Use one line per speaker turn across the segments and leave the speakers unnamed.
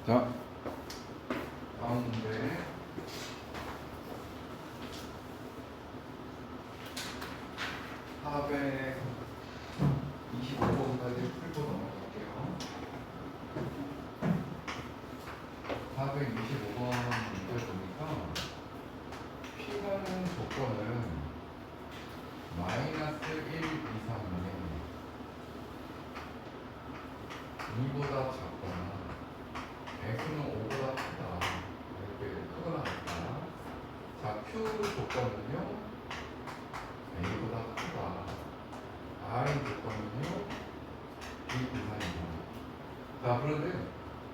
자, 다음 문제. 합의 25번까지 풀고 넘어갈게요. 425번 문제 보니까 P라는 조건은 마이너스 1 이상이면 2보다 작거나 x는 5보다 크다. 이렇게 크거나 같다. 자, Q 조건은요 A보다 크다. R 조건은요 B 이상이다. 자, 그런데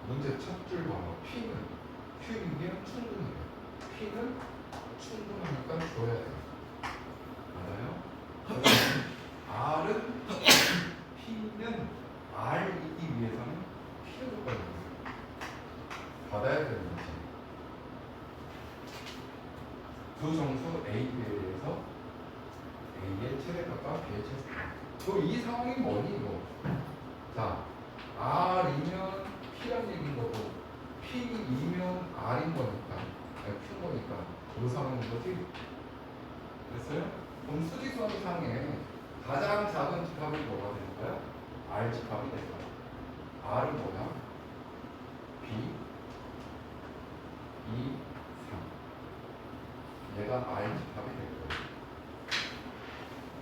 문제 첫 줄 봐봐. P는 Q이면 충분해요. P는 충분하니까 줘야 돼요. 맞아요? R은 P는 R이기 위해서는 필요 조건이에요. 받아야 되는 거지. 두 정수 A, B에 대해서 A의 최대값과 B의 최소값. 이 상황이 뭐니 이거? 자, R이면 P란 얘기인 거고 P이면 R인 거니까 Q인 거니까 그 상황인 거지. 됐어요? 그럼 수직선 상에 가장 작은 집합이 뭐가 되는 거야? R 집합이 될 거야. R은 뭐야? B, 2, 3. 얘가 R 집합이 될 거야.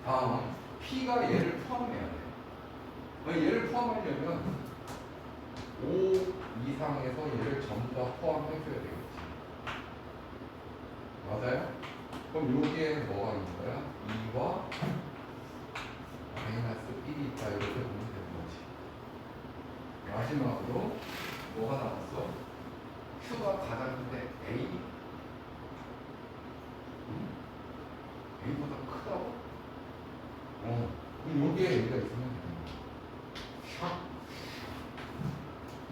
다음, P가 얘를 포함해야 돼. 얘를 포함하려면 5 이상에서 얘를 전부 다 포함해줘야 되겠지. 맞아요? 그럼 여기에 뭐가 있는 거야? 2와 마이너스 1이 있다. 이렇게 보면 되는 거지. 마지막으로 뭐가 나왔어? Q가 가장 큰데 A? A보다 크다고? 그럼 여기에 A가 있으면 되는 거야. 샥.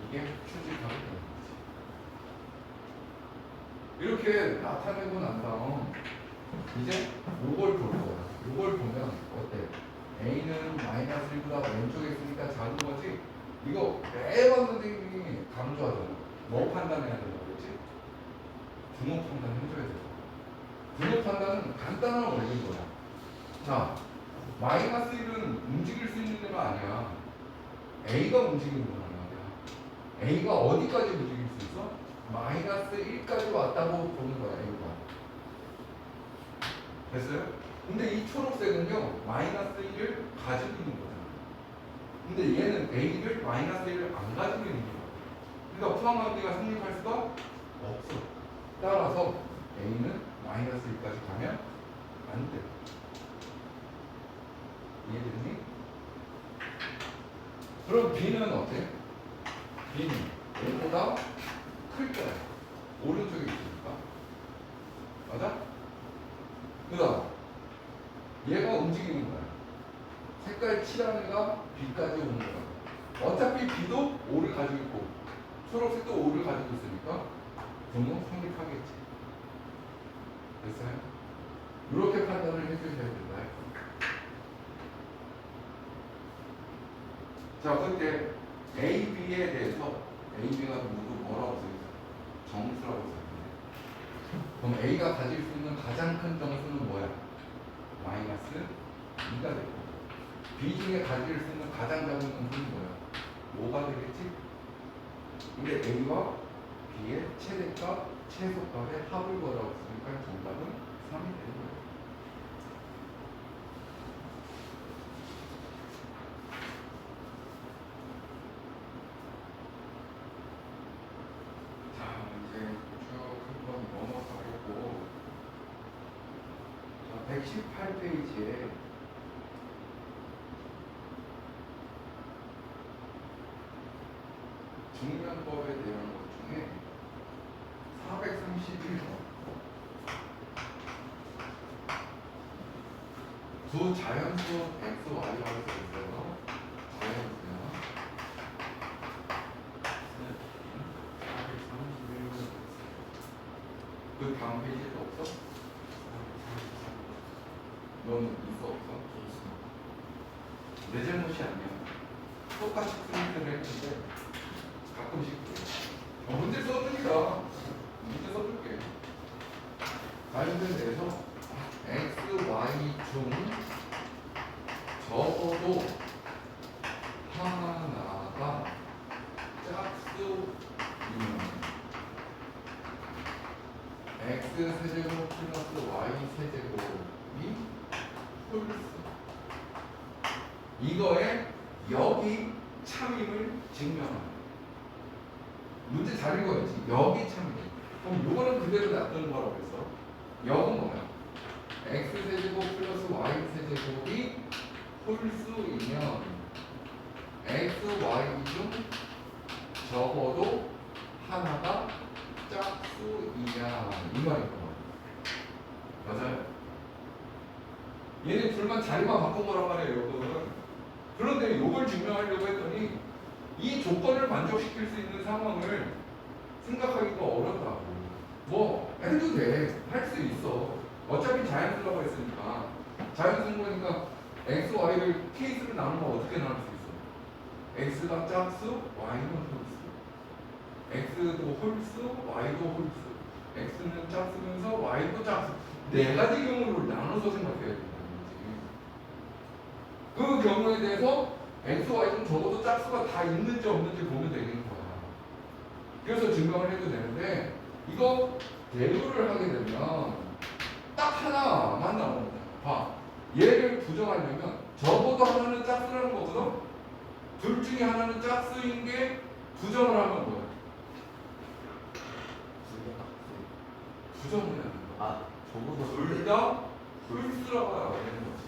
이게 추집하게 되는 거지. 이렇게 나타내고 난 다음 이제 요걸 볼 거야. 요걸 보면 어때? A는 마이너스 1보다 왼쪽에 있으니까 작은 거지? 이거 매번 선생님이 강조하잖아. 뭐 판단해야 된다고 그랬지? 분호 판단 해줘야 돼. 분호 판단은 간단한 원리인 거야. 자, 마이너스 1은 움직일 수 있는 데가 아니야. A가 움직이는 거란 말이야. A가 어디까지 움직일 수 있어? 마이너스 1까지 왔다고 보는 거야, A가. 됐어요? 근데 이 초록색은요, 마이너스 1을 가지고 있는 거잖아. 근데 얘는 A를 마이너스 1을 안 가지고 있는 거야. 그러니까 포함관계가 성립할 수가 없어. 따라서 A는 마이너스 1까지 가면 안 돼. 이해되니? 그럼 B는 어때? B는 A보다 클 거야. 오른쪽에 있으니까. 맞아? 그 다음 얘가 움직이는 거야. 색깔 칠한 애가 B까지 오는 거야. 어차피 B도 5를 가지고 있고 초록색도 5를 가지고 있으니까 분모 성립하겠지. 됐어요? 이렇게 판단을 해주셔야 된다. 자, 근데 A, B에 대해서 A, B가 모두 뭐라고 써있어? 정수라고 써있네. 그럼 A가 가질 수 있는 가장 큰 정수는 뭐야? 마이너스 2가 되고 B 중에 가질 수 있는 가장 작은 정수는 뭐야? 5가 되겠지? 근데 A와 B의 최대값, 최소값의 합을 구하라고 했으니까 정답은 3이 되는 거예요. 자, 이제 쭉 한번 넘어가보고 118페이지에 중량법에 대한 것 중에 431번 두 자연수 x, y라고 되어 있어요. 자연수야. 그 다음 페이지에도 없어? 너는 있어 없어? 내 잘못이 아니야. 똑같이 프린트를 했는데 가끔씩 그래. x세제곱 플러스 y세제곱이 홀수 이거에 여기 참임을 증명합니다. 문제 잘 읽어야지. 여기 참임. 그럼 요거는 그대로 놔두는 거라고 해서 여은 뭐야? x세제곱 플러스 y세제곱이 홀수이면 x, y 중 적어도 하나가 짝수이냐 이 말이구나. 맞아요? 얘네 둘만 자리만 바꾼 거란 말이에요. 요거는. 그런데 요걸 증명하려고 했더니 이 조건을 만족시킬 수 있는 상황을 생각하기가 어렵다고. 뭐 해도 돼. 할 수 있어. 어차피 자연수라고 했으니까. 자연수니까 x, y를 케이스로 나누면 어떻게 나눌 수 있어? x가 짝수, y는 홀수. x도 홀수, y도 홀수. x는 짝수면서 y도 짝수. 네 가지 경우를 나눠서 생각해야 된다는 거지. 그 경우에 대해서 x, y 중 적어도 짝수가 다 있는지 없는지 보면 되는 거야. 그래서 증명을 해도 되는데 이거 대우를 하게 되면 딱 하나만 나옵니다. 봐. 얘를 부정하려면 적어도 하나는 짝수라는 거거든. 둘 중에 하나는 짝수인 게 부정을 하면 뭐야? 부정을 하는 거야.
아, 적어도
둘 다 홀수라고 해야 되는 거지.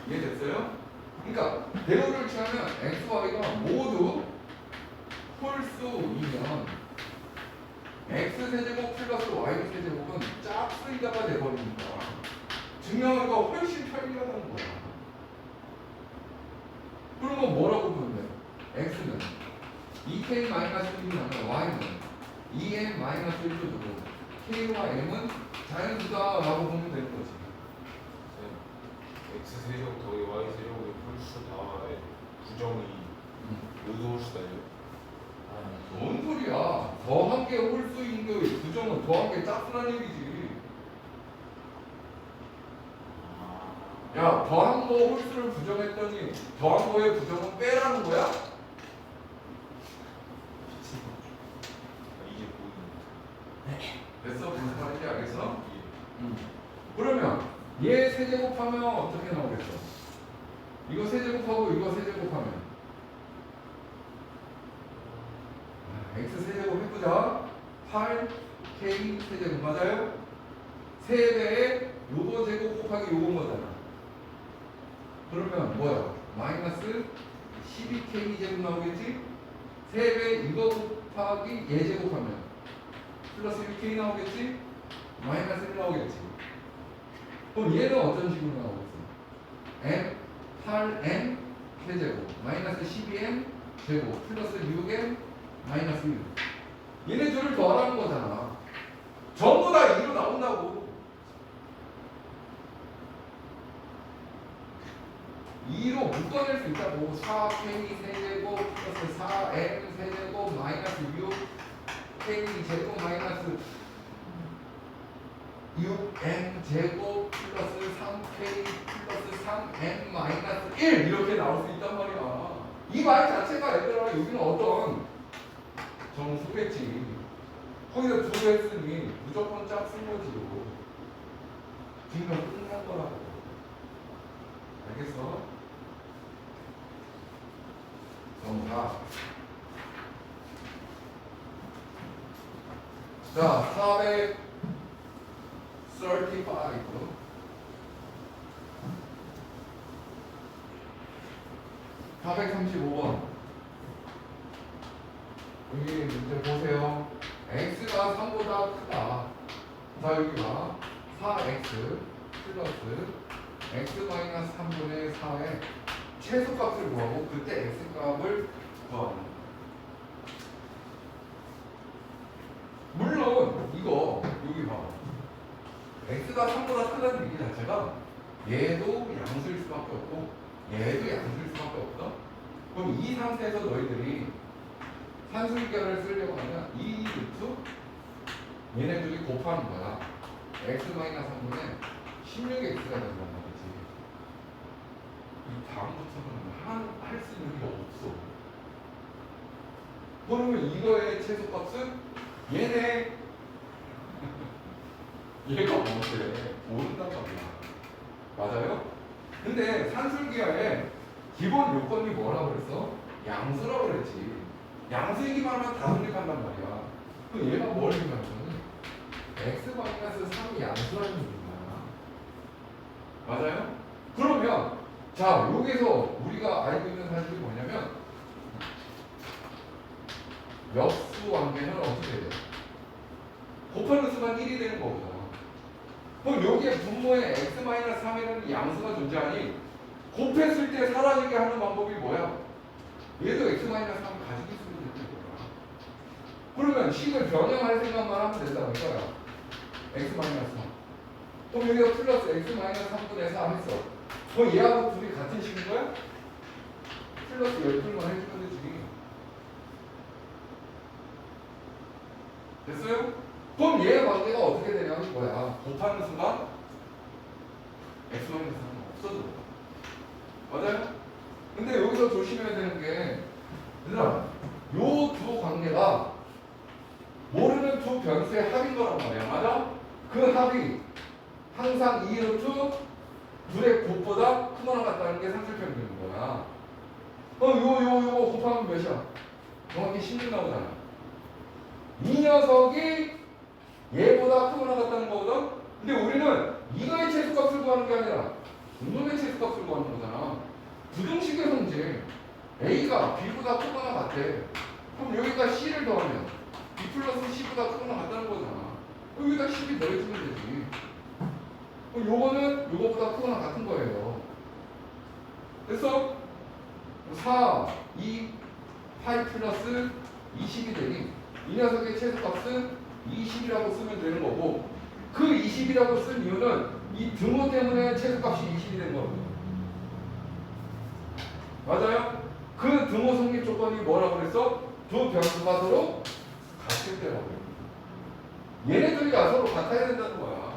이해됐어요? 그러니까 대우를 취하면 x, y가 모두 홀수이면 x세제곱 플러스 y세제곱은 짝수이다가 돼버리니까 증명하기가 훨씬 편리하다는 거야. 그러면 뭐라고 보면 돼? x는 2k-1이 나면 y는 2n-1도 주고 k와 m은 자연수다라고 보면 되는 거지.
x 세제곱 더하기 y 세제곱의 홀수 다의 부정이 모두 홀수다요.
뭔 소리야? 더한 게 홀수인 게 부정은 더한 게 짝수라는 얘기지. 야, 더한 거 홀수를 부정했더니 더한 거의 부정은 빼라는 거야?
이게 보이는.
됐어? 무슨 말인지 알겠어?
예.
그러면 얘 세제곱하면 어떻게 나오겠어? 이거 세제곱하고 이거 세제곱하면 x 세제곱 해보자. 8k 세제곱 맞아요? 3배에 요거 제곱 곱하기 요건 거잖아. 그러면 뭐야? 마이너스 12k 제곱 나오겠지? 3배 이거 곱하기 얘 제곱하면 플러스 6k 나오겠지? 마이너스 1 나오겠지? 그럼 얘는 어떤 식으로 나오겠어? m 8n 세제곱 마이너스 12n 제곱 플러스 6n 마이너스 1 얘네 둘을 더하라는 거잖아. 전부 다 2로 나온다고. 2로 묶어낼 수 있다고. 4k 세제곱 플러스 4n 세제곱 마이너스 6k 제곱 마이너스 6n 제곱 플러스 3k 플러스 3n 마이너스 1 이렇게 나올 수 있단 말이야. 이 말 자체가 얘들아 여기는 어떤 정수겠지. 거기서 두 했으니 무조건 짝쓴 거지. 증명 끝난 거라고. 알겠어? 넘어가. 자, 435. 435번. 여기 문제 보세요. x가 3보다 크다. 자, 여기 봐. 4x 플러스 x-3분의 4의 최소값을 구하고 그때 x값을 구하는. 물론 이거 여기 봐. x가 3보다 크다는 얘기 자체가 얘도 양수일 수밖에 없고 얘도 양수일 수밖에 없다. 그럼 이 상태에서 너희들이 산술결을 쓰려고 하면 이 루트 얘네 둘이 곱하는 거야. x-3분의 16x가 된다는 거지. 이 다음부터는 할 수 있는 게 없어. 그러면 이거의 최소값은 얘네 얘가 뭔데? 모른단 말이야. 맞아요? 근데 산술기하에 기본 요건이 뭐라고 그랬어? 양수라고 그랬지. 양수이기만 하면 다 성립한단 말이야. 그럼 얘가 뭘 의미하냐면 x-3이 양수라는 얘기야. 맞아요? 그러면 자 여기서 우리가 알고 있는 사실이 뭐냐면 역수 관계는 어떻게 돼요? 곱하는 수만 1이 되는 거거든. 그럼 여기에 분모에 x-3이라는 양수가 존재하니 곱했을 때 사라지게 하는 방법이 뭐야? 얘도 x-3을 가지고 있으면 되는 거야. 그러면 식을 변형할 생각만 하면 된다는 거야. x-3. 그럼 여기가 플러스 x-3분의 4 했어. 그럼 얘하고 둘이 같은 식인 거야? 플러스 10줄만 해주면 되지. 됐어요? 그럼 얘의 관계가 어떻게 되냐면 뭐야? 곱하는 순간 x-3은 없어져. 맞아요? 근데 여기서 조심해야 되는 게 얘들아 요 두 관계가 모르는 두 변수의 합인 거란 말이야. 맞아? 그 합이 항상 2루트 둘의 곱보다 크거나 같다는 게 상술평균인 거야. 요거 곱하면 몇이야? 정확히 16 나오잖아. 이 녀석이 얘보다 크거나 같다는 거거든? 근데 우리는 이거의 최소값을 구하는 게 아니라 이놈의 최소값을 구하는 거잖아. 부등식의 성질 A가 B보다 크거나 같대. 그럼 여기가 C를 더하면 B 플러스 C보다 크거나 같다는 거잖아. 여기다 10이 더해주면 되지. 그럼 요거는 요거보다 크거나 같은 거예요. 됐어? 4, 2, 8 플러스 20이 되니 이 녀석의 최소값은 20이라고 쓰면 되는 거고 그 20이라고 쓴 이유는 이 등호 때문에 최소값이 20이 된 거거든요. 맞아요? 그 등호 성립 조건이 뭐라고 그랬어? 두 변수가 서로 같을 때라고 그랬어. 얘네들이 서로 같아야 된다는 거야.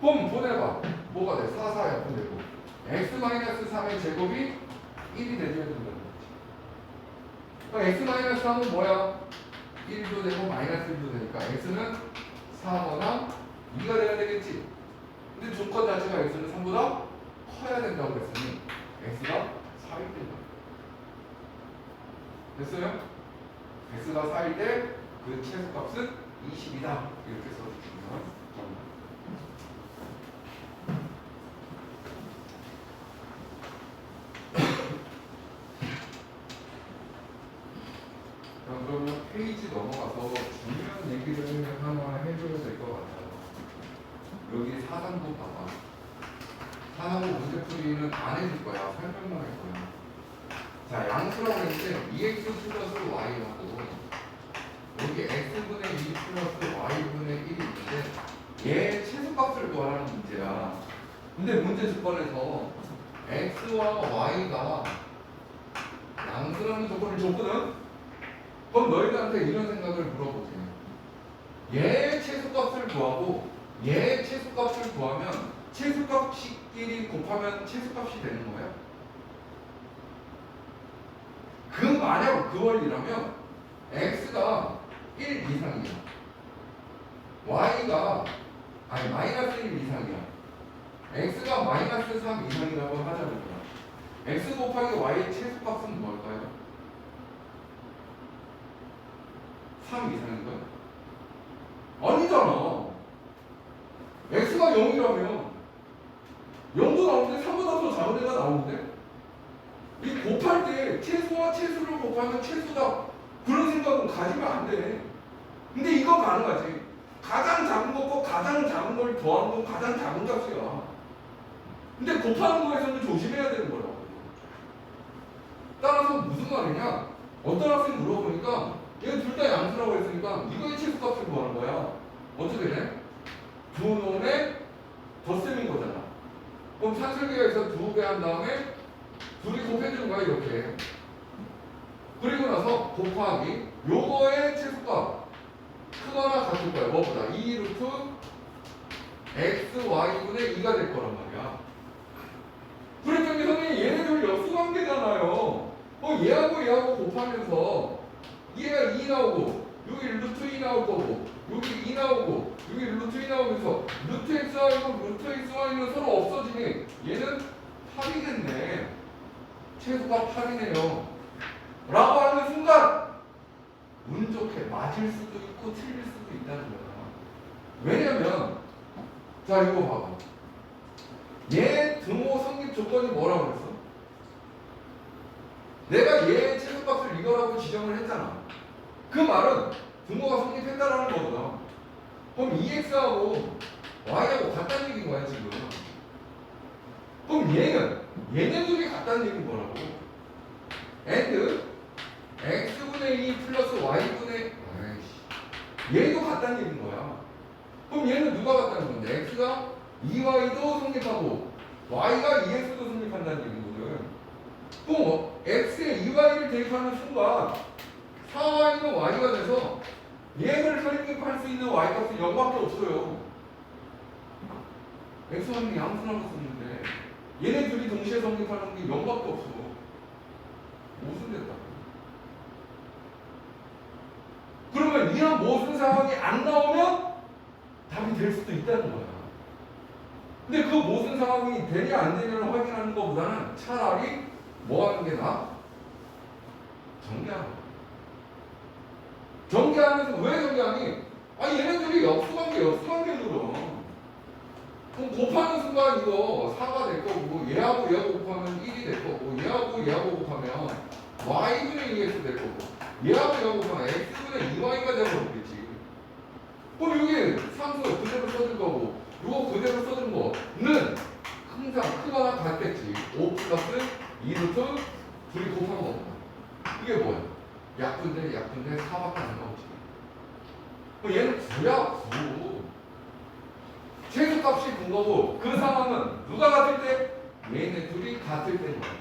그럼 보내봐. 뭐가 돼? 4, 4 약분되고 x-3의 제곱이 1이 되줘야 된다는 거지. 그럼 x-3은 뭐야? 1도 되고 마이너스 1도 되니까 x는 4거나 2가 돼야 되겠지. 근데 조건 자체가 x는 3보다 커야 된다고 그랬으니 x가 4일 된다. 됐어요? x가 4일 때 그 최소값은 20이다. 이렇게 써주시면 됩니다. 그러면 페이지 넘어가서 중요한 얘기를 하나 해줘야 될 것 같아요. 여기 4단부 봐봐. 4단부 문제풀이는 안 해줄 거야. 설명만 할 거야. 자, 양수라고 했는데 2x 플러스 y하고 여기 x분의 2 플러스 y분의 1이 있는데 얘 최소값을 구하라는 문제야. 근데 문제 조건에서 x와 y가 양수라는 조건을 줬거든? 그럼 너희들한테 이런 생각을 물어보세요. 얘 최소값을 구하고 얘 최소값을 구하면 최소값끼리 곱하면 최소값이 되는 거야? 그 만약 그 원리라면 x가 1 이상이야. y가 마이너스 1 이상이야. x가 마이너스 3 이상이라고 하자고요. x 곱하기 y의 최소값은 뭘까요? 3 이상인 거야? 아니잖아. x가 0이라면 0도 나오는데 3보다 더 작은 애가 나오는데 이 곱할 때 최소와 최소를 곱하면 최소다 그런 생각은 가지면 안 돼. 근데 이건 가능하지. 가장 작은 것과 가장 작은 걸 더하는 건 가장 작은 값이야. 근데 곱하는 거에서는 조심해야 되는 거라고. 따라서 무슨 말이냐? 어떤 학생 물어보니까 얘가 둘 다 양수라고 했으니까 이거의 최소값을 구하는 거야. 어떻게 돼? 두 놈의 덧셈인 거잖아. 그럼 산술기에서 2배 한 다음에 둘이 곱해주는 거야 이렇게. 그리고 나서 곱하기 요거의 최소값 크거나 같을 거야. 뭐보다 2 루트 x y분의 2가 될 거란 말이야. 그랬더니 선생님 얘네들 역수관계잖아요. 얘하고 얘하고 곱하면서 얘가 2 나오고 여기 루트 2 나올 거고 여기 2 나오고 여기 루트 2 나오면서 루트 xy고 루트 xy는 서로 없어지니 얘는 8이겠네. 최소가 8이네요. 라고 하는 순간 운 좋게 맞을 수도 있고 틀릴 수도 있다는 거야. 왜냐면 자 이거 봐봐. 얘 등호 성립 조건이 뭐라고 그랬어? 내가 얘의 최소값을 이거라고 지정을 했잖아. 그 말은 등호가 성립했다라는 거구나. 그럼 2x하고 y하고 같다는 얘기인 거야 지금. 그럼 얘네 둘이 같다는 얘기인 거라고. and x분의 2 플러스 y분의 얘도 같다는 얘기인 거야. 그럼 얘는 누가 같다는 건데? x가 2y도 성립하고 y가 2x도 성립한다는 얘기거든. 그럼 x에 2y를 대입하는 순간 4y는 y가 돼서 얘를 설립할 수 있는 y값은 0밖에 없어요. x는 양수라고 썼는데 얘네 둘이 동시에 성립하는 게 0밖에 없어. 무슨 됐다. 그러면 이런 모든 상황이 안 나오면 답이 될 수도 있다는 거야. 근데 그 모든 상황이 되냐 안 되냐를 확인하는 것보다는 차라리 뭐 하는 게 나아? 정리하는 거야. 정리하면서 왜 정리하니? 얘네들이 역수관계로. 그럼 곱하는 순간 이거 4가 될 거고 얘하고 얘하고 곱하면 1이 될 거고 얘하고 곱하면 y분의 2x 될 거고 얘하고 곱하면 x분의 2y가 되어버리겠지. 그럼 여기 상수 그대로 써준 거고 이거 그대로 써준 거는 항상 크거나 같겠지. 5 플러스 2루트 둘이 곱한 거. 이게 뭐야? 약분대 4밖에 안 나오지. 그럼 얘는 9야 9. 최소값이 9거고 그 상황은 누가 같을 때? 얘네 둘이 같을 때인 거야.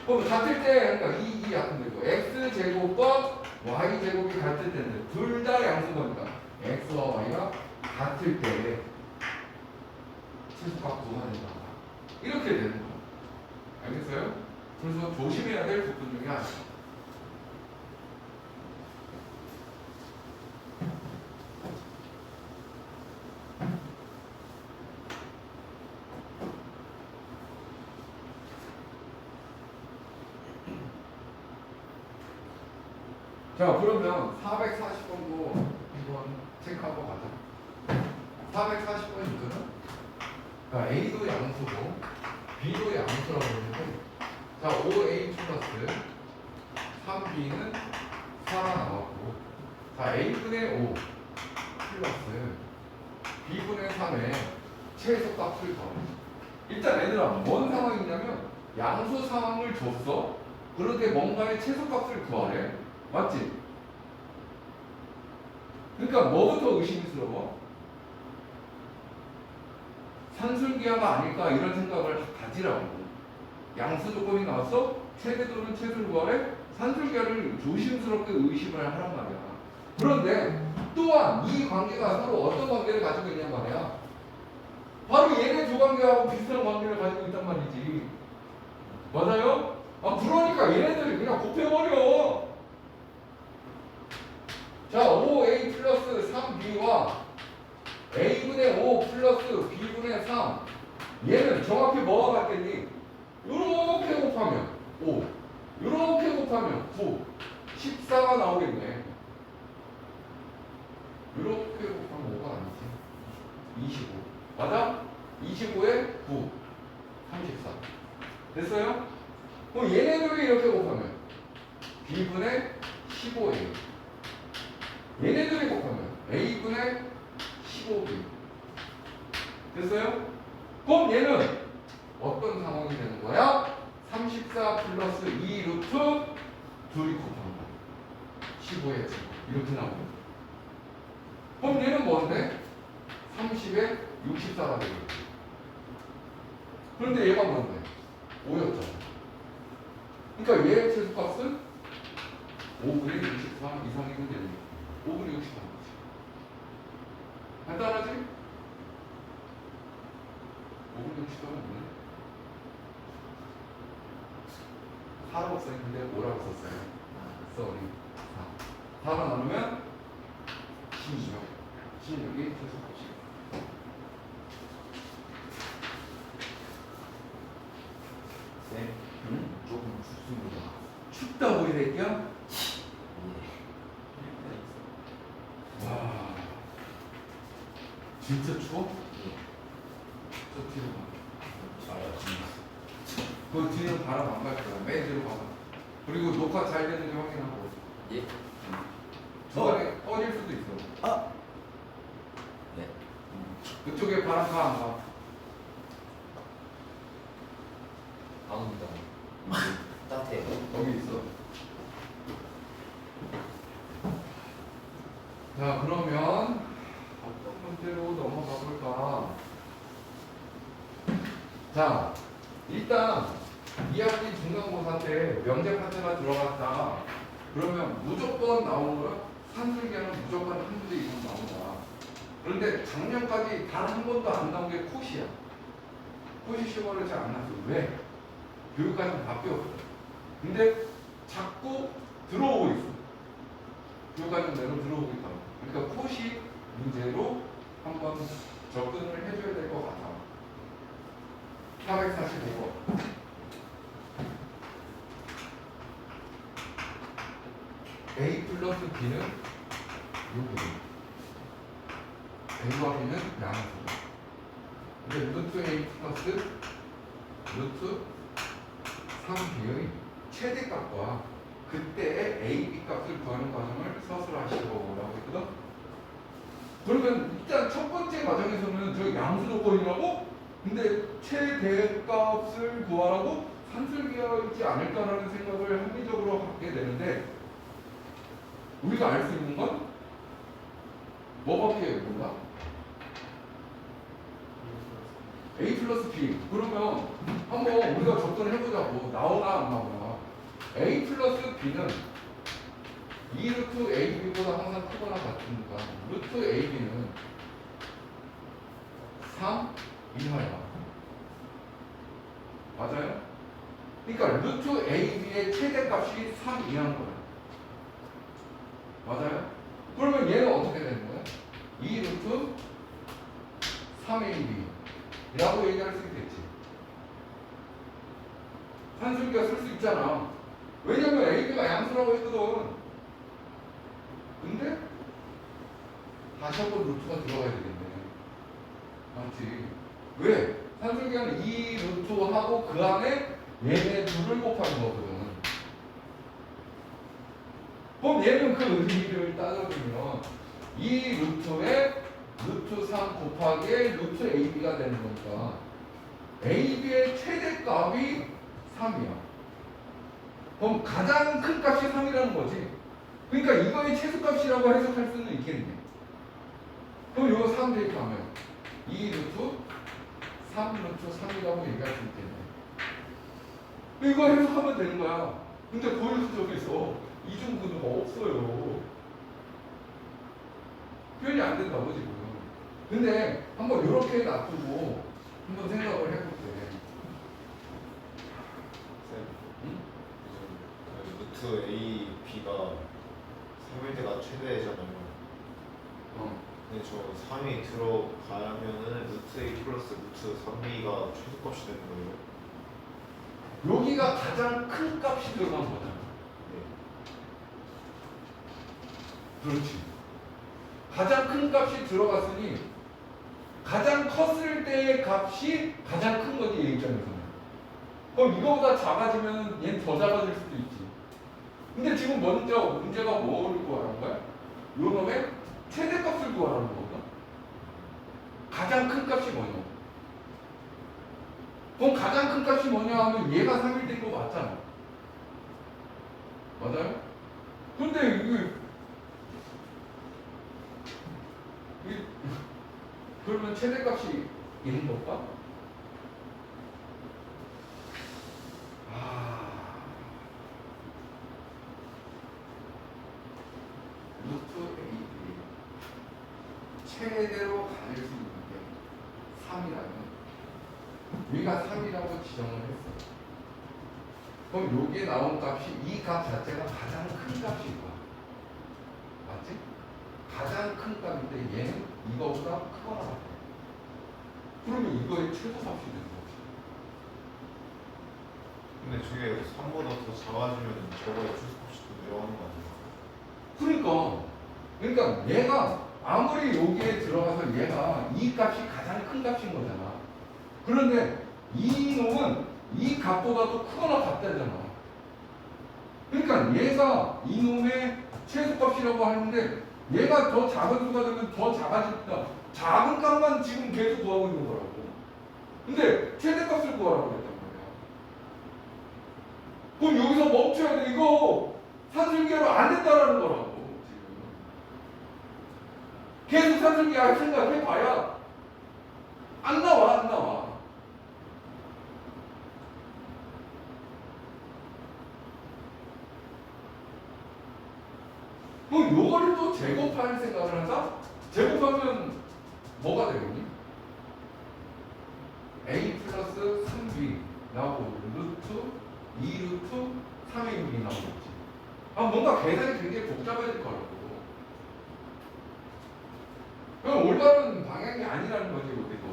그럼 같을 때 그러니까 이 약분되고 x제곱과 y제곱이 같을 때인데 둘 다 양수거니까 x와 y가 같을 때 최소값 구하는 거야. 이렇게 되는 거야. 알겠어요? 그래서 조심해야 될 부분 중에 하나야. 자 그러면 440번도 한번 체크하고 가자. 440번 이거는 그러니까 A도 양수고 B도 양수라고 그러는데 자 5A 플러스 3B는 4가 나왔고 자 A분의 5 플러스 B분의 3의 최소값을 더해. 일단 얘들아 뭔 상황이냐면 양수 상황을 줬어. 그런데 뭔가의 최소값을 구하래. 맞지? 그러니까 뭐부터 의심스러워? 산술기하가 아닐까 이런 생각을 가지라고. 양수 조건이 나왔어? 최대 또는 최소를 구하래? 산술기하를 조심스럽게 의심을 하란 말이야. 그런데 또한 이 관계가 서로 어떤 관계를 가지고 있냔 말이야. 바로 얘네 두 관계하고 비슷한 관계를 가지고 있단 말이지. 맞아요? 그러니까 얘네들이 그냥 곱해버려. 자, 5a 플러스 3b와 a분의 5 플러스 b분의 3 얘는 정확히 뭐가 같겠니? 요렇게 곱하면 5 요렇게 곱하면 9 14가 나오겠네. 요렇게 곱하면 5가 아니지 25 맞아? 25에 9 34 됐어요? 그럼 얘네들이 이렇게 곱하면 b분의 15a 얘네들이 곱하면 a분의 15b 됐어요? 그럼 얘는 어떤 상황이 되는 거야? 34 플러스 2 루트 둘이 곱한 거 15의 제곱 이렇게 나오는 거야. 그럼 얘는 뭔데? 30에 64가 되겠지. 그런데 얘가 뭔데? 5였잖아. 그러니까 얘의 최소값은 5분의 64 이상이면 되는 거야. 5분의 60 하는 거지. 간단하지? 5분의 60 하면 뭐냐? 4라고 써있는데 5라고 썼어요. 쏘리. 4 4로 나누면 16. 16이 최소값이.
쌤,
응?
조금 춥습니다.
춥다고 이 새끼야?
예.
와. 진짜 추워?
예.
저 뒤로 가.
알았습니다.
그 뒤로 바람 안 갈 거야. 맨 뒤로 가봐. 그리고 녹화 잘 되는지 확인하고.
예.
중간에 꺼질 수도 있어.
아. 네.
그쪽에 바람 가, 안 가?
안 옵니다. 따뜻해요.
거기 있어. 자, 그러면 어떤 문제로 넘어가 볼까? 자, 일단 2학기 중간고사 때 명제 파트가 들어갔다. 그러면 무조건 나오는 거야? 산술계는 무조건 한 문제 이상 나온다. 그런데 작년까지 단 한 번도 안 나온 게 코시야. 코시 시험을 잘 안 났어. 왜? 교육과정 바뀌었어. 근데 자꾸 들어오고 있어. 교육과정 내로 들어오고 있다. 그러니까 코시 문제로 한번 접근을 해줘야 될 것 같아. 445번. A 플러스 B는 요거. A와 B는 양수. 근데 루트 A 플러스 루트 3B의 최대값과 그때의 A, B 값을 구하는 과정을 서술하시오라고 했거든. 그러면 일단 첫 번째 과정에서는 저 양수 조건이라고? 근데 최대값을 구하라고? 산술기가 있지 않을까라는 생각을 합리적으로 갖게 되는데 우리가 알 수 있는 건 뭐밖에 몰라? A 플러스 B. 그러면 한번 우리가 접근을 해보자고. 나오나 안 나오나. A 플러스 B는 2루트 AB보다 항상 크거나 같으니까 루트 AB는 3 이하야. 맞아요? 그러니까 루트 AB의 최대값이 3 이하인 거야. 맞아요? 그러면 얘는 어떻게 되는 거야? 2루트 3AB 라고 얘기할 수 있겠지. 산술기가 쓸 수 있잖아. 왜냐면 AB가 양수라고 했거든. 근데 다시 한번 루트가 들어가야 되겠네. 맞지? 왜? 산술기는 이 루트하고 그 안에 얘네 둘을 곱하는 거거든. 그럼 얘는 그 의미를 따져주면 이 루트에 루트 3 곱하기 루트 AB가 되는 거니까 AB의 최대값이 3이야. 그럼 가장 큰 값이 3이라는 거지. 그러니까 이거의 최소값이라고 해석할 수는 있겠네. 그럼 이거 3 대입하면 2 루트 3 루트 3이라고 얘기할 수 있겠네. 이거 해석하면 되는 거야. 근데 고유수적에서 이중근호가 없어요. 표현이 안 된다고 지금. 근데 한번 이렇게 놔두고 한번 생각을 해볼게.
쌤,
응?
요즘 루트 A, B가 3일 때가 최대잖아요. 근데 저 3이 들어가면은 루트 A 플러스 루트 3B가 최소값이 되는 거예요.
여기가 가장 큰 값이 들어간 거잖아.
네.
그렇지. 가장 큰 값이 들어갔으니 가장 컸을 때의 값이 가장 큰 거지, 얘 입장에서는. 그럼 이거보다 작아지면 얘는 더 작아질 수도 있지. 근데 지금 먼저 문제가 뭐를 구하라는 거야? 요 놈의 최대값을 구하라는 거거든. 가장 큰 값이 뭐냐? 그럼 가장 큰 값이 뭐냐 하면 얘가 3일 된 거 맞잖아. 맞아요? 근데 그러면 최대값이 있는 걸까? 루트 A 최대로 가질 수 있는 게 3이라면 우리가 3이라고 지정을 했어. 그럼 여기에 나온 값이 이 값 자체가 가장 큰 값일 거야. 맞지? 가장 큰 값인데 얘는 이거보다 크거나 같아. 그러면 이거의 최소값이 되는 거지.
근데 저게 3보다 더 작아지면 저거의 최소값이 더 내려가는 거 아니야?
그러니까 얘가 아무리 여기에 들어가서 얘가 이 값이 가장 큰 값인 거잖아. 그런데 이 놈은 이 값보다도 크거나 같다잖아. 그러니까 얘가 이 놈의 최소값이라고 하는데 얘가 더 작은 수가 되면 더 작아집니다. 작은 값만 지금 계속 구하고 있는 거라고. 근데 최대값을 구하라고 했단 말이야. 그럼 여기서 멈춰야 돼. 이거 산술기로 안 된다라는 거라고. 계속 산술기 할 생각해봐야 안 나와, 안 나와. 그럼 요거를 또 제곱할 생각을 하자? 제곱하면 뭐가 되겠니? a 플러스 3b 나오고 루트 2루트 3ab 나오겠지. 뭔가 계산이 굉장히 복잡해질 거라고. 그럼 올바른 방향이 아니라는 거지, 여기서.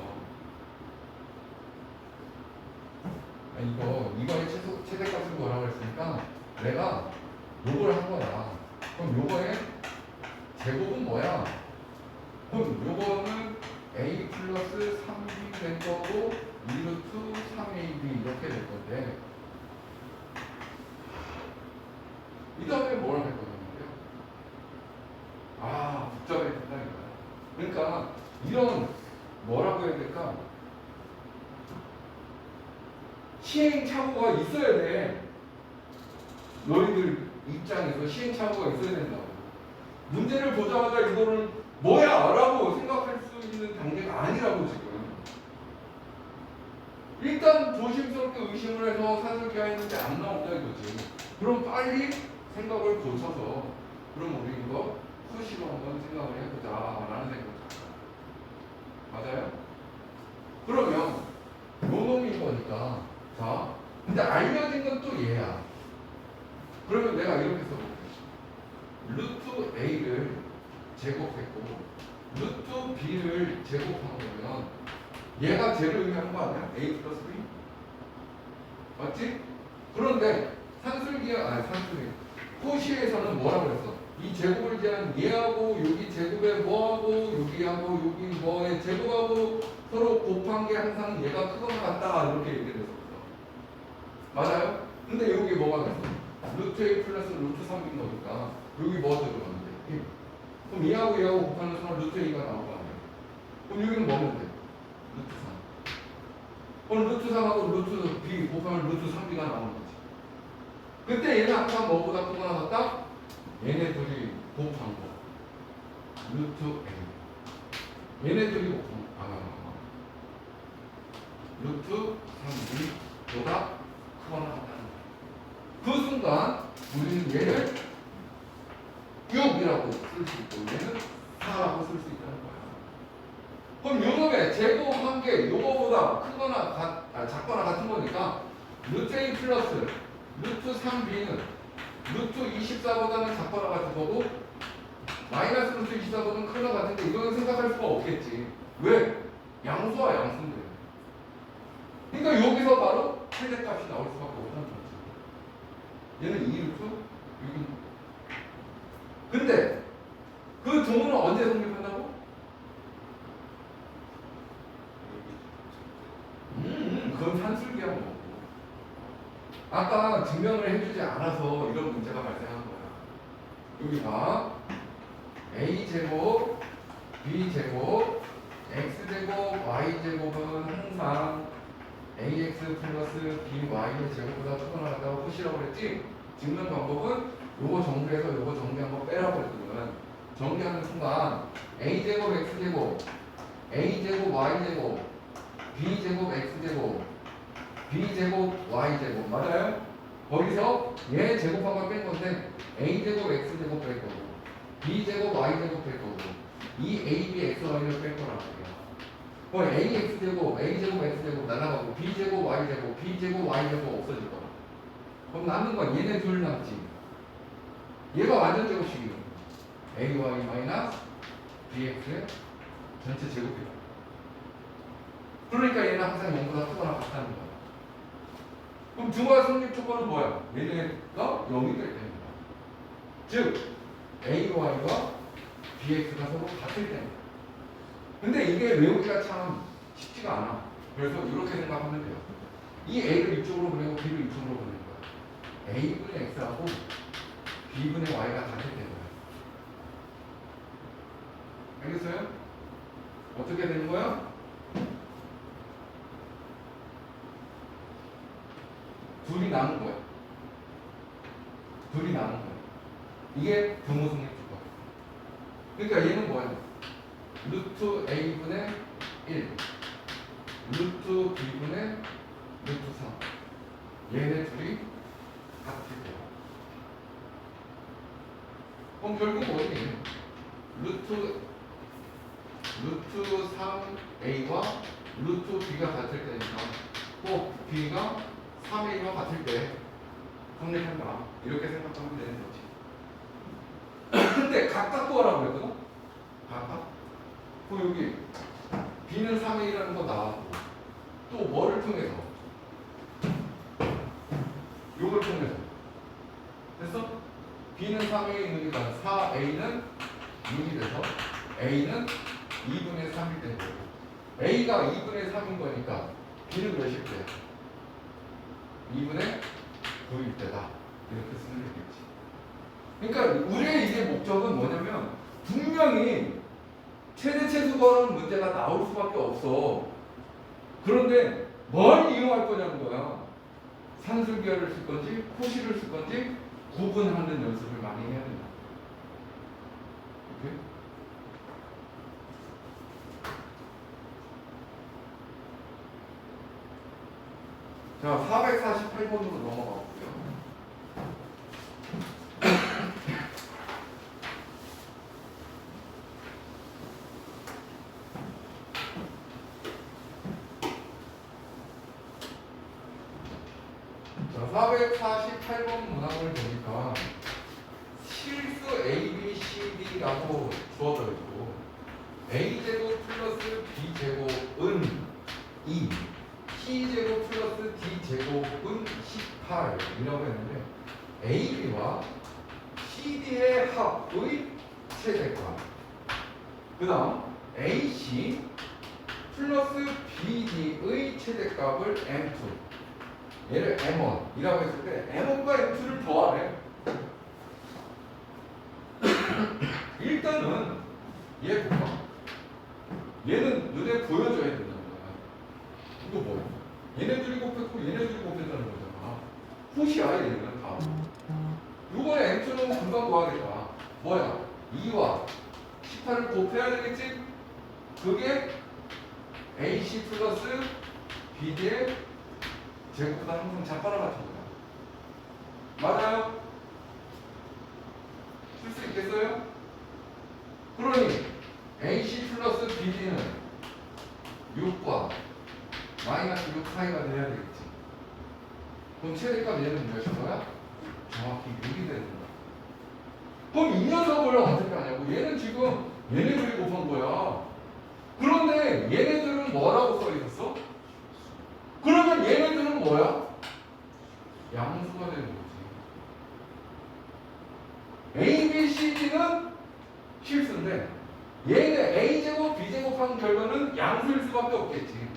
이거의 최대값을 구하라고 했으니까 내가 요걸 한 거야. 그럼 요거의 제곱은 뭐야? 그럼 요거는 a 플러스 3b 될 거고 2루트 3ab 이렇게 될 건데 이 다음에 뭘 할 거냐고요? 복잡해진다 이거야. 그러니까 이런 뭐라고 해야 될까? 시행착오가 있어야 돼. 너희들 입장에서 시행착오가 있어야 된다고. 문제를 보자마자 이거를 뭐야? 라고 생각할 수 있는 단계가 아니라고 지금. 일단 조심스럽게 의심을 해서 산술기 했는데 안 나온다 이거지. 그럼 빨리 생각을 고쳐서 그럼 우리 이거 수시로 한번 생각을 해보자 라는 생각을 맞아요? 그러면 요 놈인 거니까 자 근데 알려진 건 또 얘야. 그러면 내가 이렇게 써볼게. 루트 a를 제곱했고 루트 b를 제곱한 거면 얘가 쟤를 의미하는 거 아니야? a 플러스 b 맞지? 그런데 산술기 호시에서는 뭐라고 그랬어? 이 제곱을 제한 얘하고 여기 제곱에 뭐하고 여기하고 여기 뭐에 제곱하고 서로 곱한 게 항상 얘가 크거나 같다 이렇게 얘기를 했었어. 맞아요? 근데 여기 뭐가 됐어? 루트 a 플러스 루트 3인 거니까 여기 뭐 들어갔는데? 그럼 얘하고 곱하는 순간 루트 a가 나올 거 아니야? 그럼 여기는 뭐면 돼? 루트 3. 그럼 루트 3하고 루트 b 곱하면 루트 3b가 나오는 거지. 그때 얘는 항상 뭐보다 크거나 같다? 얘네 둘이 곱한 거. 루트 a. 얘네 둘이 곱한 거. 루트 3b보다 크거나 같다는 거야. 그 순간 우리는 얘를 6이라고 쓸 수 있고 얘는 4라고 쓸 수 있다는 거야. 그럼 요놈의 제곱한 게 요거보다 크거나 작거나 같은 거니까 루트 a 플러스 루트 3b는 루트 24보다는 작거나 같은 거고 마이너스 루트 24보다는 크거나 같은데 이거는 생각할 수가 없겠지. 왜? 양수와 양수인데. 그러니까 여기서 바로 최대값이 나올 수밖에 없다는 거지. 얘는 2루트, 여기는. 근데 그 조문은 언제 성립한다고? 그건 산술기야 뭐. 아까 증명을 해주지 않아서 이런 문제가 발생한 거야. 여기 봐. a제곱, b제곱, x제곱, y제곱은 항상 ax 플러스 by의 제곱보다 크거나 같다고 푸시라고 그랬지? 증명 방법은 요거 정리해서 요거 정리한 거 빼라고 그랬거든. 정리하는 순간 a제곱, x제곱, a제곱, y제곱, b제곱, x제곱, b제곱, y제곱 맞아요? 거기서 얘 제곱한 걸 뺀 건데 a제곱, x제곱 뺄 거고 b제곱, y제곱 뺄 거고 이 a, b, x, y를 뺄 거란 말이야. 그럼 ax제곱, a제곱, x제곱 날아가고 b제곱, y제곱, b제곱, y제곱 없어질 거야. 그럼 남는 건 얘네 둘 남지. 얘가 완전 제곱식이거든. ay 마이너스 bx의 전체 제곱이다. 그러니까 얘는 항상 0보다 크거나 같다는 거야. 그럼 등화 성립 조건은 뭐야? 얘네가 0이 될 때입니다. 즉 ay와 bx가 서로 같을 때입니다. 근데 이게 외우기가 참 쉽지가 않아. 그래서 이렇게 생각하면 돼요. 이 a를 이쪽으로 보내고 b를 이쪽으로 보내는 거야. a분의 x하고 b분의 y가 같을 때인 거야. 알겠어요? 어떻게 되는 거야? 둘이 남은 거야. 둘이 남은 거야. 이게 등호성립 조건. 그러니까 얘는 뭐야? 루트 a분의 1 루트 b분의 루트 3 얘네 둘이 같을 거야. 그럼 결국 뭐니? 루트 3a와 루트 b가 같을 때니까 꼭 b가 3a와 같을 때 성립한다. 이렇게 생각하면 되는 거지. 근데 각각 구하라고 그랬거든? 각각? 그럼 여기 b는 3a라는 거 나왔고 또 뭐를 통해서? 요걸 통해서 됐어? b는 3a에 있으니까 4a는 6이 돼서 a는 2분의 3이 된 거고 a가 2분의 3인 거니까 b는 몇일 때야? 2분의 9일 때다. 이렇게 쓰면 되겠지. 그러니까 우리의 이제 목적은 뭐냐면 분명히 최대체수 구하는 문제가 나올 수밖에 없어. 그런데 뭘 이용할 거냐는 거야. 산술기하를 쓸 건지 호시를 쓸 건지 구분하는 연습을 많이 해야 된다. 오케이? 자, 448번으로 넘어가고요. 자, 448번 문항을 보니까 실수 A, B, C, D라고 주어져 있고 A제곱 플러스 B제곱은 2 C제곱 플러스 D제곱은 18이라고 했는데 AB와 CD의 합의 최대값 그 다음 AC 플러스 BD의 최대값을 M2 얘를 M1이라고 했을 때 M1과 M2를 더하래. 일단은 얘 볼까? 얘는 눈에 보여줘야 된다는 거야. 이거 뭐야? 얘네들이 곱했고 얘네들이 곱했다는 거잖아. 푸시야 얘는 다. 이거에 M2는 금방 구하겠다. 뭐야? 2와 18을 곱해야 되겠지? 그게 AC 플러스 BD의 제곱보다 항상 작거나 같은 거야. 맞아요? 쓸 수 있겠어요? 그러니 AC 플러스 BD는 6과 마이너스 6 사이가 돼야 되겠지. 그럼 최대값 얘는 몇인 거야? 정확히 6이 되는 거야. 그럼 이 녀석을 어떻게 하냐고. 얘는 지금 얘네들이 곱한 거야. 그런데 얘네들은 뭐라고 써 있었어? 그러면 얘네들은 뭐야? 양수가 되는 거지. A, B, C, D는 실수인데 얘네 A제곱, B제곱한 결과는 양수일 수밖에 없겠지.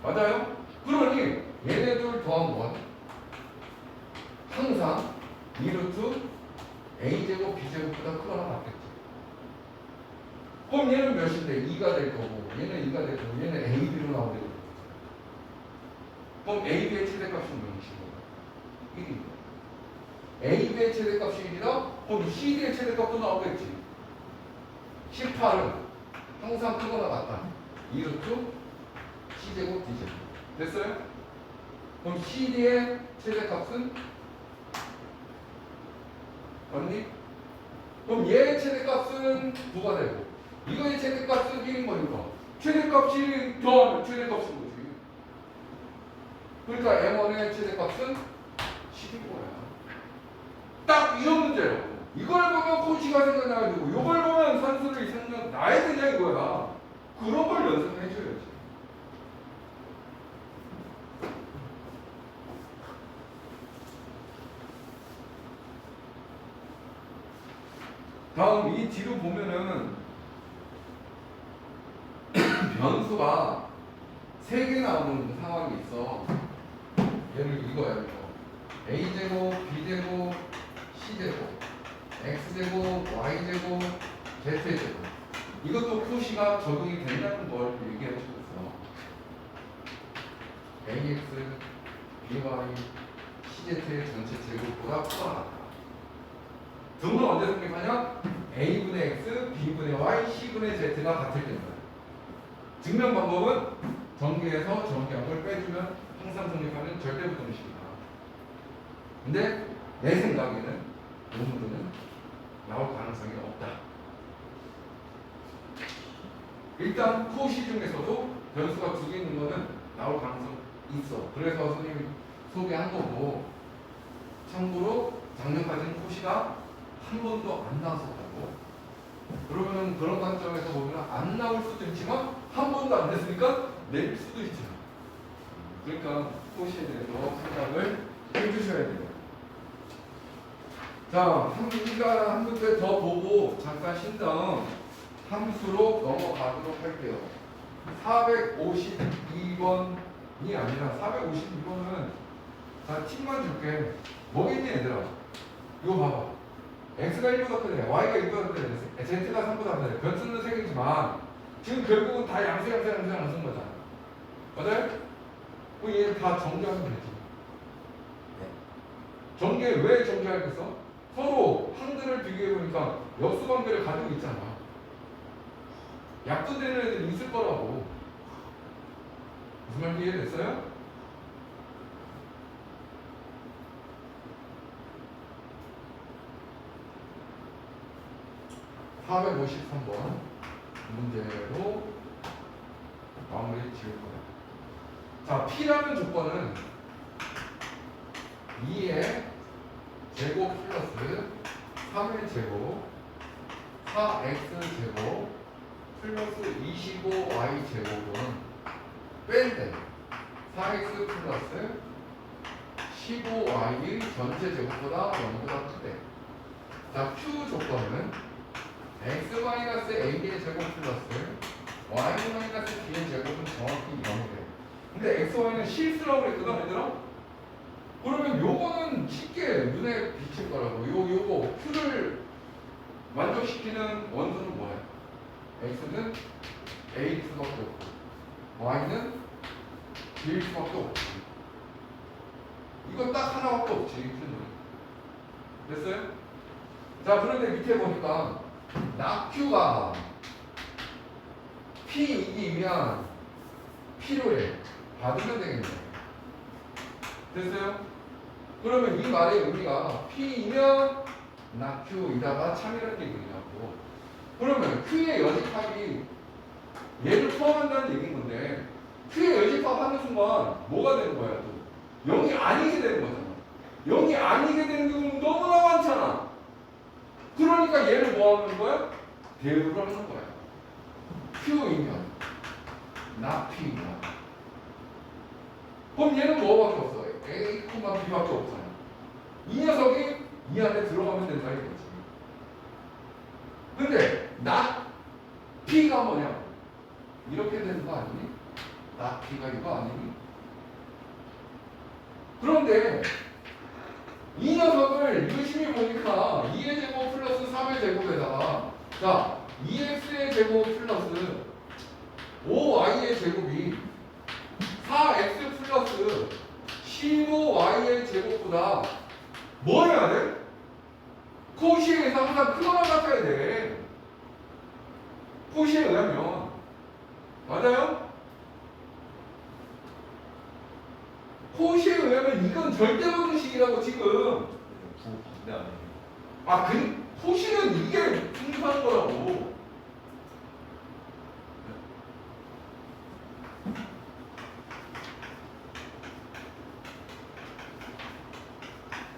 맞아요? 그러니 얘네들 더한 건 항상 2루트 A제곱, B제곱보다 크거나 같겠지. 그럼 얘는 몇인데? 2가 될 거고 얘는 2가 될 거고 얘는 AB로 나오게 될 거고 그럼 AB의 최대값은 몇이신 거야? 1입니다. AB의 최대값이 1이다? 그럼 CD의 최대값도 나오겠지. 18은 항상 크거나 같다. 2루트 C제곱 D제곱. 됐어요? 그럼 CD의 최대값은 맞니? 그럼 얘의 최대값은 9가 되고 이거의 최대값은 1인 거니까 최대값이 더하면 최대값인 거지. 그러니까 M1의 최대값은 10인 거야. 딱 이런 문제라고. 이걸 보면 코시가 생각나야 되고 이걸 보면 산수를 생각나야 되냐 이거야. 그런 걸 연습해줘야지. 다음 이 뒤로 보면은 변수가 3개 나오는 상황이 있어. 얘를 이거야 이거. a제곱, b제곱, c제곱, x제곱, y제곱, z제곱. 이것도 코시가 적용이 된다는 걸 얘기해 주고 있어. ax, by, cz의 전체 제곱보다 크거나 같다. 등은 언제 성립하냐? a분의 x, b분의 y, c분의 z가 같을 때입니다. 증명 방법은 전개에서 전개항을 빼주면 항상 성립하는 절대부등식이다. 근데 내 생각에는 이 문제는 나올 가능성이 없다. 일단 코시 중에서도 변수가 2개 있는 거는 나올 가능성이 있어. 그래서 선생님이 소개한 거고, 참고로 작년까지는 코시가 한 번도 안 나왔었다고. 그러면은 그런 관점에서 보면 안 나올 수도 있지만 한 번도 안 됐으니까 내릴 수도 있잖아. 그러니까 코시에 대해서 생각을 해주셔야 돼요. 자, 한 문제 더 보고 잠깐 쉰 다음 함수로 넘어가도록 할게요. 452번이 아니라 452번은 자, 팁만 줄게. 뭐겠니 얘들아? 이거 봐봐. x가 1보다 크네, y가 2보다 크네, z가 3보다 크네. 변수는 3개지만 지금 결국은 다 양수 쓴 거잖아. 맞아요? 그럼 얘 다 정리하면 되지. 전개 왜 정리하겠어? 서로 항들을 비교해보니까 역수관계를 가지고 있잖아. 약분되는 애들이 있을 거라고. 무슨 말인지 이해됐어요? (453번) 문제로 마무리 지을 거야. 자, P라는 조건은 2의 제곱 플러스 3의 제곱 4x제곱 플러스 25y 제곱은 뺀데 4x 플러스 15y의 전체 제곱보다 0보다 크대. 자, Q 조건은 x-a의 제곱 플러스 y-b의 제곱은 정확히 0이래. 근데 x, y는 실수라고 그랬거든 얘들아? 그러면 요거는 쉽게 눈에 비칠 거라고. 요거 Q를 만족시키는 원소는 뭐야? x는 a일 수밖에 없고 y는 b일 수밖에 없지. 이거 딱 하나밖에 없지. Q는. 됐어요? 자, 그런데 밑에 보니까 낙Q가 P이기 위한 필요해. 받으면 되겠네. 됐어요? 그러면 이 말의 의미가 P이면 낙Q이다가 참이라는 얘기냐고. 그러면 Q의 여집합이 얘를 포함한다는 얘기인 건데 Q의 여집합하는 순간 뭐가 되는 거야 또? 0이 아니게 되는 거잖아. 0이 아니게 되는 경우는 너무나 많잖아. 그러니까 얘를 뭐 하는 거야? 대우를 하는 거야. Q이면 낙P이면 그럼 얘는 뭐밖에 없어? A, B밖에 없잖아. 이 녀석이 이 안에 들어가면 된다 이거지. 근데 낙 P가 뭐냐? 이렇게 되는 거 아니니? 낙 P가 이거 아니니? 그런데 이 녀석을 유심히 보니까 2의 제곱 플러스 3의 제곱에다가 자 2x의 제곱 플러스 5y의 제곱이 4x 플러스 15y의 제곱보다 뭐 해야 돼? 코시에서 항상 크거나 같아야 돼. 코시에 의하면. 맞아요? 코시에 의하면 이건 절대방정식이라고 지금.
네, 아니에요.
아, 코시는 이게 충분한 거라고.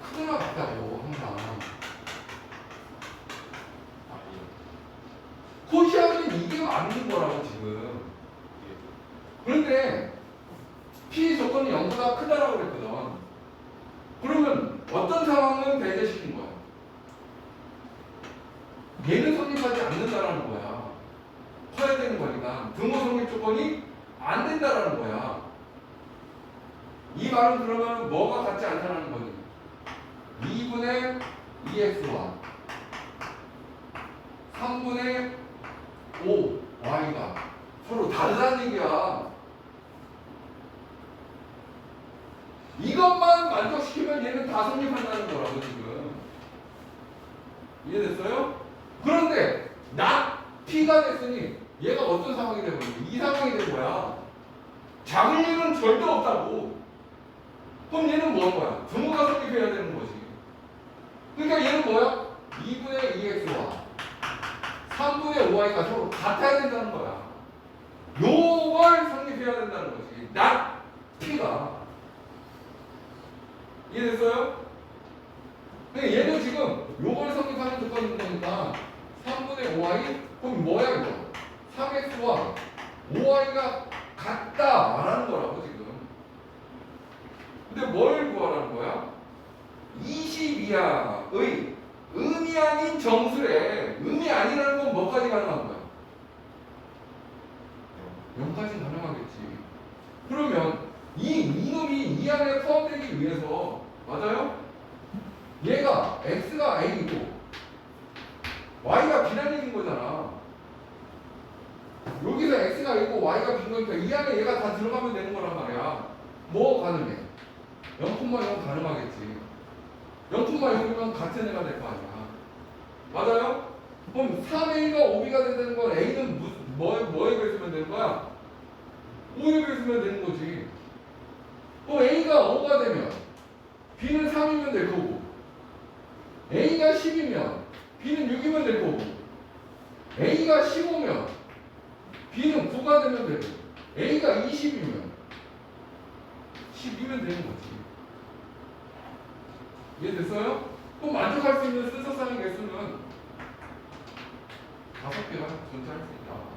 크거나 같다고 항상. 맞는 거라고 지금. 그런데 P 조건이 0보다 크다라고 그랬거든. 그러면 어떤 상황은 배제시킨 거야? 얘는 성립하지 않는다라는 거야. 커야 되는 거니까 등호 성립 조건이 안 된다라는 거야. 이 말은 그러면 뭐가 같지 않다는 거니? 2분의 2x와 3분의 5y가 서로 다르다는 얘기야. 이것만 만족시키면 얘는 다 성립한다는 거라고 지금. 이해됐어요? 그런데 나 P가 됐으니 얘가 어떤 상황이 되버리고 이 상황이 된 거야. 작은 얘는 절대 없다고. 그럼 얘는 뭐한 거야? 등호가 성립해야 되는 거지. 그러니까 얘는 뭐야? 2분의 2x와 3분의 5y가 서로 같아야 된다는 거야. 요걸 성립해야 된다는 거지. 나 P가. 이해됐어요? 그러니까 얘는 지금 요걸 성립하는 조건인 거니까 3분의 5y 그럼 뭐야 이거? 3x와 5y가 같다라는 거라고 지금. 근데 뭘 구하라는 거야? 20이하의 음이 아닌 정수래. 음이 아니라는 건 뭐까지 가능한 거야? 0까지 가능하겠지. 그러면 이 이놈이 이 안에 포함되기 위해서 맞아요? 얘가 x가 a이고 y가 b라는 얘기인 거잖아. 여기서 x가 a고 y가 b인 거니까 이 안에 얘가 다 들어가면 되는 거란 말이야. 뭐 가능해? 0,0 가능하겠지. 0,0이면 같은 애가 될 거 아니야. 맞아요? 그럼 3a가 5b가 된다는 건 a는 뭐에 비해서면 되는 거야? 5에 비해서면 되는 거지. 또 a가 5가 되면 b는 3이면 될 거고 a가 10이면 b는 6이면 될 거고 a가 15면 b는 9가 되면 되고 a가 20이면 12면 되는 거지. 이해됐어요? 그럼 만족할 수 있는 순서상의 개수는 5개가 존재할 수 있다.